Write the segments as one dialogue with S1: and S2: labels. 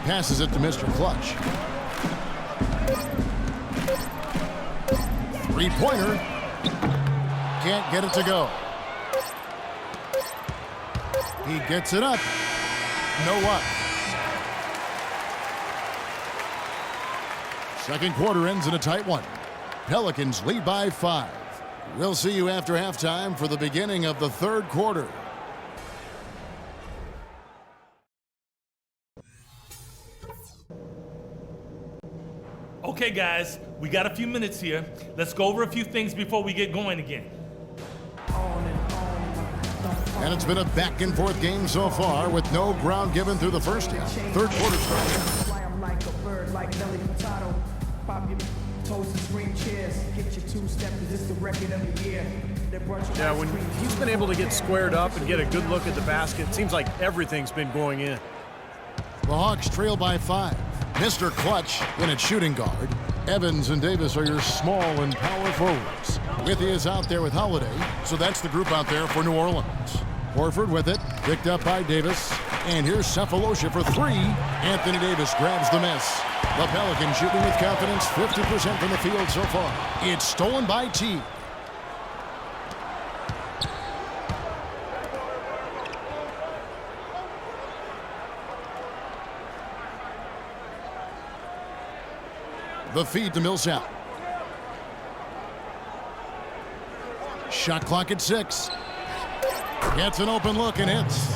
S1: passes it to Mr. Clutch. Three-pointer. Can't get it to go. He gets it up. No luck. Second quarter ends in a tight one. Pelicans lead by 5. We'll see you after halftime for the beginning of the third quarter.
S2: Okay, guys, we got a few minutes here. Let's go over a few things before we get going again.
S1: And it's been a back-and-forth game so far with no ground given through the first half. Third quarter starts.
S3: Yeah, when he's been able to get squared up and get a good look at the basket, it seems like everything's been going in.
S1: The Hawks trail by 5. Mr. Clutch in at shooting guard. Evans and Davis are your small and power forwards. Withy is out there with Holiday, so that's the group out there for New Orleans. Horford with it, picked up by Davis. And here's Sefolosha for 3. Anthony Davis grabs the miss. The Pelicans shooting with confidence, 50% from the field so far. It's stolen by T. The feed to Millsap. Shot clock at 6. Gets an open look and hits.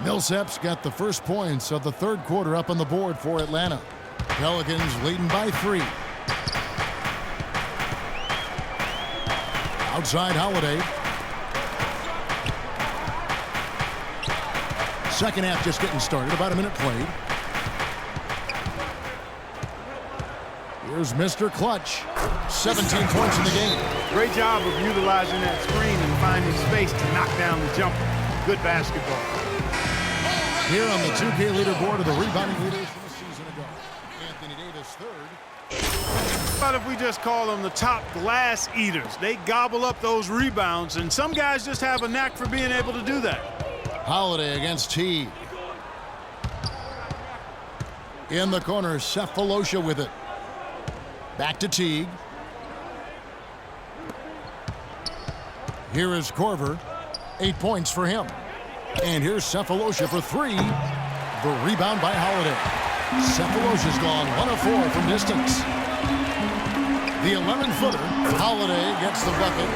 S1: Millsap's got the first points of the third quarter up on the board for Atlanta. Pelicans leading by 3. Outside Holiday. Second half just getting started. About a minute played. Here's Mr. Clutch. 17 points in the game.
S4: Great job of utilizing that screen and finding space to knock down the jumper. Good basketball.
S1: Here on the 2K leaderboard of the rebounding leaders from a season ago. Anthony Davis third.
S4: But if we just call them the top glass eaters, they gobble up those rebounds, and some guys just have a knack for being able to do that.
S1: Holiday against T. In the corner, Sefolosha with it. Back to Teague. Here is Korver. 8 points for him. And here's Sefolosha for 3. The rebound by Holiday. Sefolosha's gone 1 of 4 from distance. The 11-footer. Holiday gets the bucket.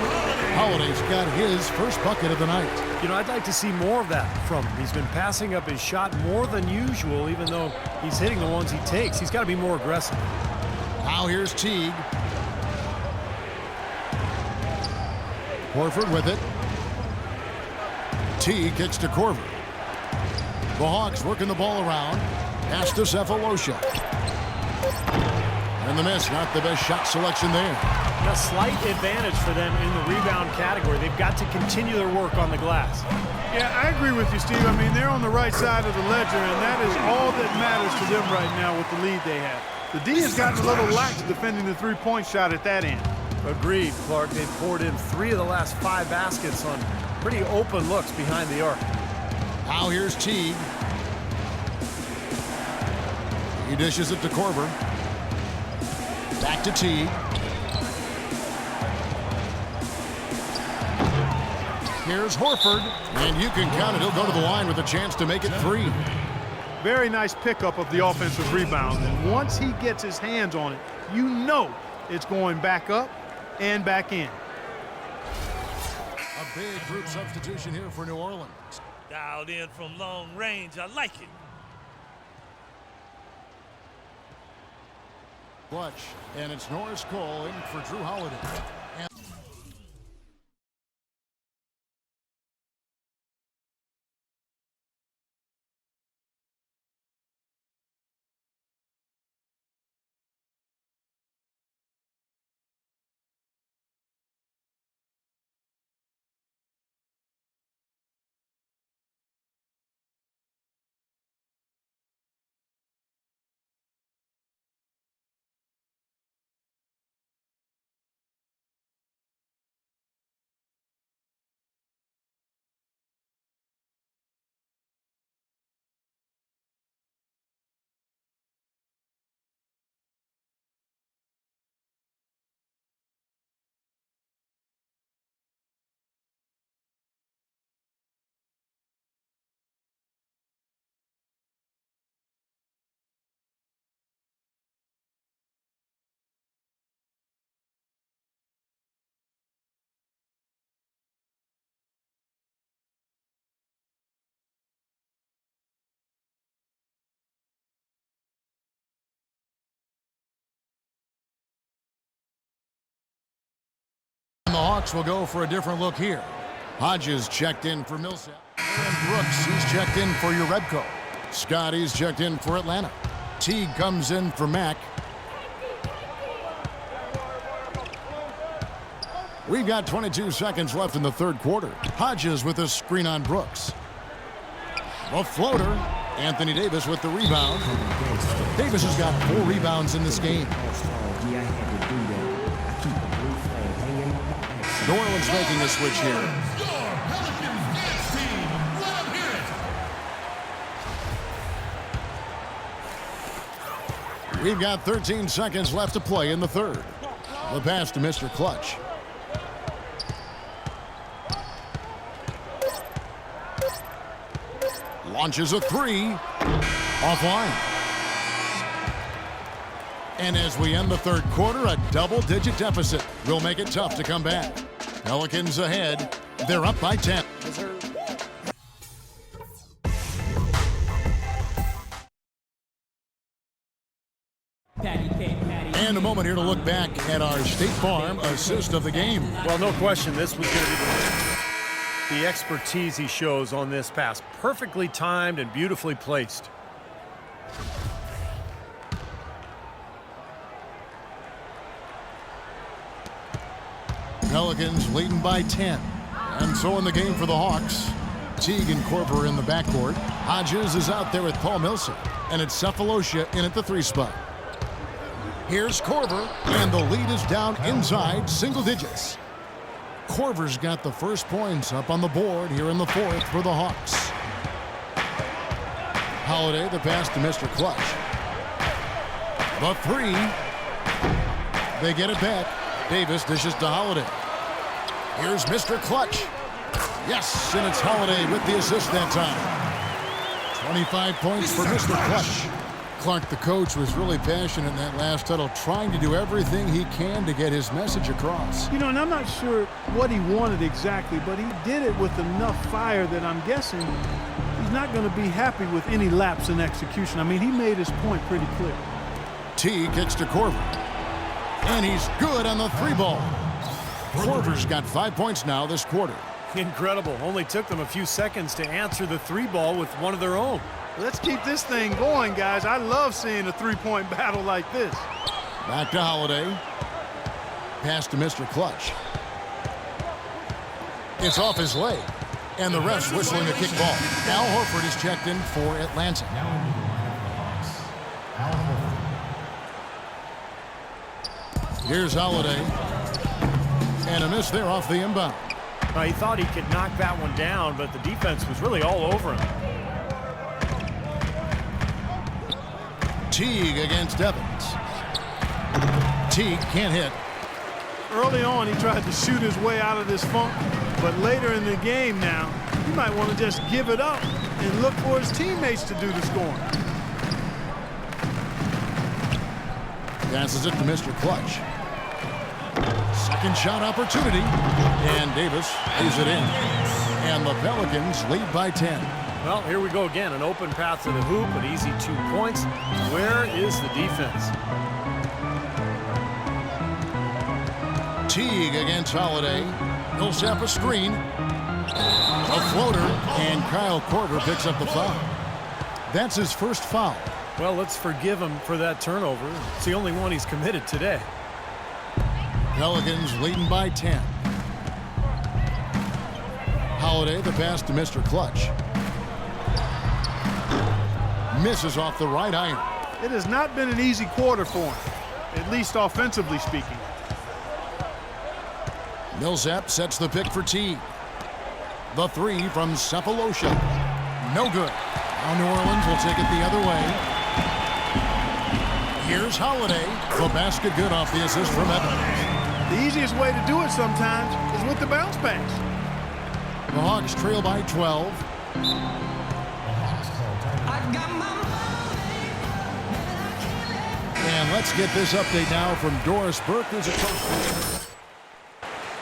S1: Holiday's got his first bucket of the night.
S3: You know, I'd like to see more of that from him. He's been passing up his shot more than usual, even though he's hitting the ones he takes. He's got to be more aggressive.
S1: Now here's Teague. Horford with it. Teague kicks to Korver. The Hawks working the ball around. Pass to Sefolosha. And the miss, not the best shot selection there.
S3: A slight advantage for them in the rebound category. They've got to continue their work on the glass.
S4: Yeah, I agree with you, Steve. I mean, they're on the right side of the ledger, and that is all that matters to them right now with the lead they have. The D has gotten a little lax defending the three-point shot at that end.
S3: Agreed, Clark. They've poured in 3 of the last 5 baskets on pretty open looks behind the arc.
S1: Now here's Teague. He dishes it to Korver. Back to Teague. Here's Horford. And you can count it. He'll go to the line with a chance to make it 3.
S4: Very nice pickup of the offensive rebound. And once he gets his hands on it, you know it's going back up and back in.
S1: A big group substitution here for New Orleans.
S2: Dialed in from long range. I like it.
S1: Clutch. And it's Norris Cole in for Drew Holiday. Hawks will go for a different look here. Hodges checked in for Millsap. And Brooks, he's checked in for Urebko. Scotty's checked in for Atlanta. Teague comes in for Mack. We've got 22 seconds left in the third quarter. Hodges with a screen on Brooks. A floater. Anthony Davis with the rebound. Davis has got 4 rebounds in this game. New Orleans making a switch here. We've got 13 seconds left to play in the third. The pass to Mr. Clutch. Launches a 3. Offline. And as we end the third quarter, a double-digit deficit will make it tough to come back. Pelicans ahead. They're up by 10. And a moment here to look back at our State Farm assist of the game.
S3: Well, no question, this was going to be the expertise he shows on this pass. Perfectly timed and beautifully placed.
S1: Pelicans leading by 10. And so in the game for the Hawks, Teague and Korver in the backcourt. Hodges is out there with Paul Millsap. And it's Cephalosha in at the 3 spot. Here's Korver, and the lead is down inside single digits. Korver's got the first points up on the board here in the fourth for the Hawks. Holiday, the pass to Mr. Clutch. The 3. They get it back. Davis dishes to Holiday. Here's Mr. Clutch. Yes, and it's Holiday with the assist that time. 25 points for Mr. Clutch. Clark, the coach, was really passionate in that last huddle, trying to do everything he can to get his message across.
S4: You know, and I'm not sure what he wanted exactly, but he did it with enough fire that I'm guessing he's not going to be happy with any lapse in execution. I mean, he made his point pretty clear.
S1: T kicks to Korver. And he's good on the 3 ball. Korver's got 5 points now this quarter.
S3: Incredible. Only took them a few seconds to answer the 3 ball with one of their own.
S4: Let's keep this thing going, guys. I love seeing a 3-point battle like this.
S1: Back to Holiday. Pass to Mr. Clutch. It's off his leg. And the ref's whistling a kick ball. Al Horford is checked in for Atlanta. Here's Holiday. And a miss there off the inbound.
S3: He thought he could knock that one down, but the defense was really all over him.
S1: Teague against Evans. Teague can't hit.
S4: Early on, he tried to shoot his way out of this funk, but later in the game now, he might want to just give it up and look for his teammates to do the scoring.
S1: Passes it to Mr. Clutch. Second shot opportunity, and Davis lays it in. And the Pelicans lead by 10.
S3: Well, here we go again. An open path to the hoop, an easy 2 points. Where is the defense?
S1: Teague against Holiday. Millsap a screen. A floater, and Kyle Korver picks up the foul. That's his first foul.
S3: Well, let's forgive him for that turnover. It's the only one he's committed today.
S1: Pelicans leading by 10. Holiday, the pass to Mr. Clutch. Misses off the right iron.
S4: It has not been an easy quarter for him, at least offensively speaking.
S1: Millsap sets the pick for Teague. The 3 from Cephalosha. No good. Now New Orleans will take it the other way. Here's Holiday. The basket good off the assist from Evans.
S4: The easiest way to do it sometimes is with the bounce pass.
S1: The Hawks trail by 12. And let's get this update now from Doris Burke, who's a coach.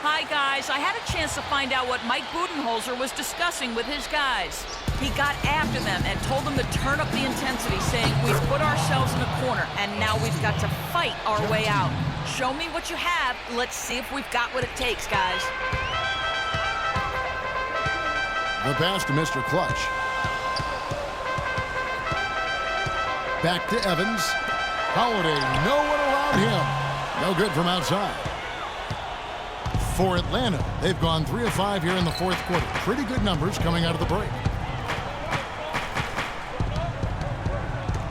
S5: Hi, guys. I had a chance to find out what Mike Budenholzer was discussing with his guys. He got after them and told them to turn up the intensity, saying, we've put ourselves in a corner, and now we've got to fight our way out. Show me what you have. Let's see if we've got what it takes, guys.
S1: The pass to Mr. Clutch. Back to Evans. Holiday, no one around him. No good from outside. For Atlanta, they've gone 3 of 5 here in the fourth quarter. Pretty good numbers coming out of the break.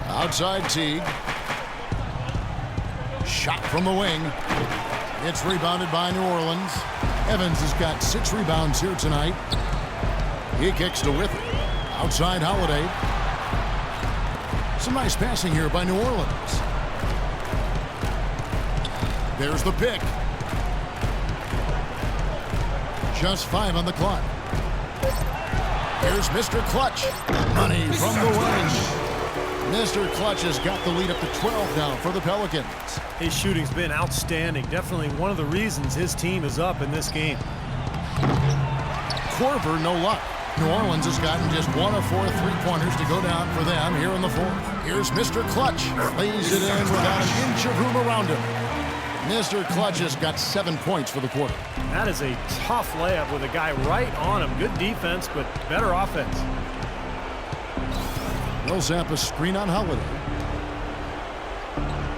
S1: Outside Teague. Shot from the wing. It's rebounded by New Orleans. Evans has got 6 rebounds here tonight. He kicks to Wither. Outside Holiday. Some nice passing here by New Orleans. There's the pick. Just 5 on the clock. Here's Mr. Clutch. Money from the wing. Mr. Clutch has got the lead up to 12 now for the Pelicans.
S3: His shooting's been outstanding. Definitely one of the reasons his team is up in this game.
S1: Korver, no luck. New Orleans has gotten just 1 of 4 3-pointers to go down for them here in the fourth. Here's Mr. Clutch. Lays it in without an inch of room around him. Mr. Clutch has got 7 points for the quarter.
S3: That is a tough layup with a guy right on him. Good defense, but better offense.
S1: Millsap a screen on Holiday.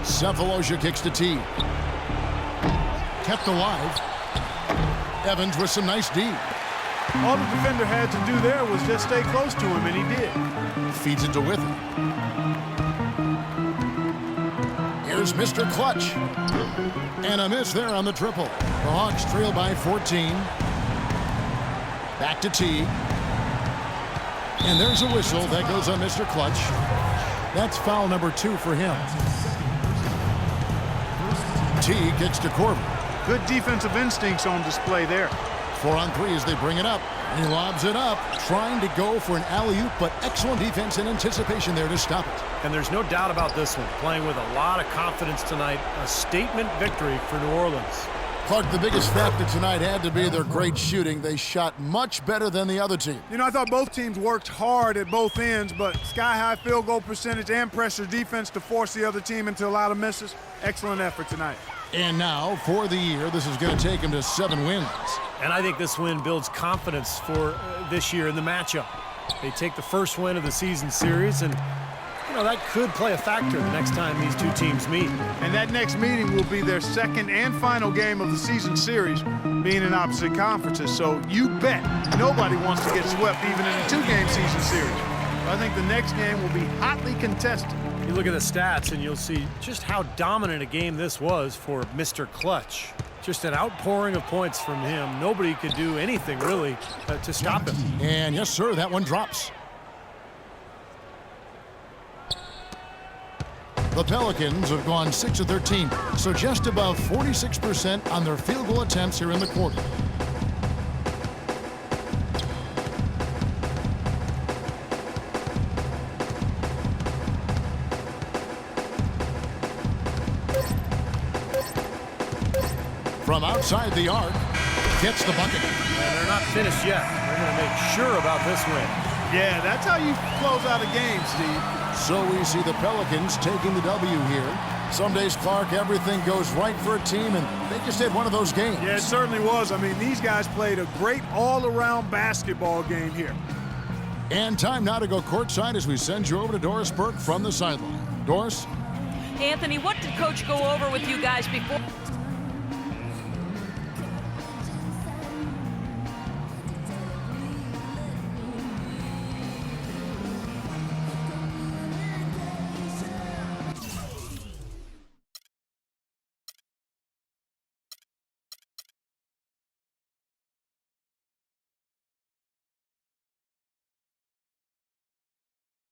S1: Cephalosha kicks to T. Kept alive. Evans with some nice D.
S4: All the defender had to do there was just stay close to him, and he did.
S1: Feeds it to Wither. Here's Mr. Clutch. And a miss there on the triple. The Hawks trail by 14. Back to T. And there's a whistle that goes on Mr. Clutch. That's foul number 2 for him. T kicks to Korver.
S4: Good defensive instincts on display there.
S1: 4 on 3 as they bring it up. He lobs it up, trying to go for an alley-oop, but excellent defense and anticipation there to stop it.
S3: And there's no doubt about this one. Playing with a lot of confidence tonight. A statement victory for New Orleans.
S1: Clark, the biggest factor tonight had to be their great shooting. They shot much better than the other team.
S4: You know, I thought both teams worked hard at both ends, but sky-high field goal percentage and pressure defense to force the other team into a lot of misses. Excellent effort tonight.
S1: And now, for the year, this is going to take them to 7 wins.
S3: And I think this win builds confidence for this year in the matchup. They take the first win of the season series, and that could play a factor the next time these two teams meet.
S4: And that next meeting will be their second and final game of the season series, being in opposite conferences. So you bet nobody wants to get swept even in a 2-game season series. I think the next game will be hotly contested.
S3: You look at the stats and you'll see just how dominant a game this was for Mr. Clutch. Just an outpouring of points from him. Nobody could do anything really to stop him.
S1: And yes, sir, that one drops. The Pelicans have gone 6 of 13, so just above 46% on their field goal attempts here in the quarter. From outside the arc, gets the bucket.
S3: And they're not finished yet. They're going to make sure about this win.
S4: Yeah, that's how you close out a game, Steve.
S1: So we see the Pelicans taking the W here. Some days, Clark, everything goes right for a team, and they just had one of those games.
S4: Yeah, it certainly was. I mean, these guys played a great all-around basketball game here.
S1: And time now to go courtside as we send you over to Doris Burke from the sideline. Doris?
S5: Anthony, what did Coach go over with you guys before?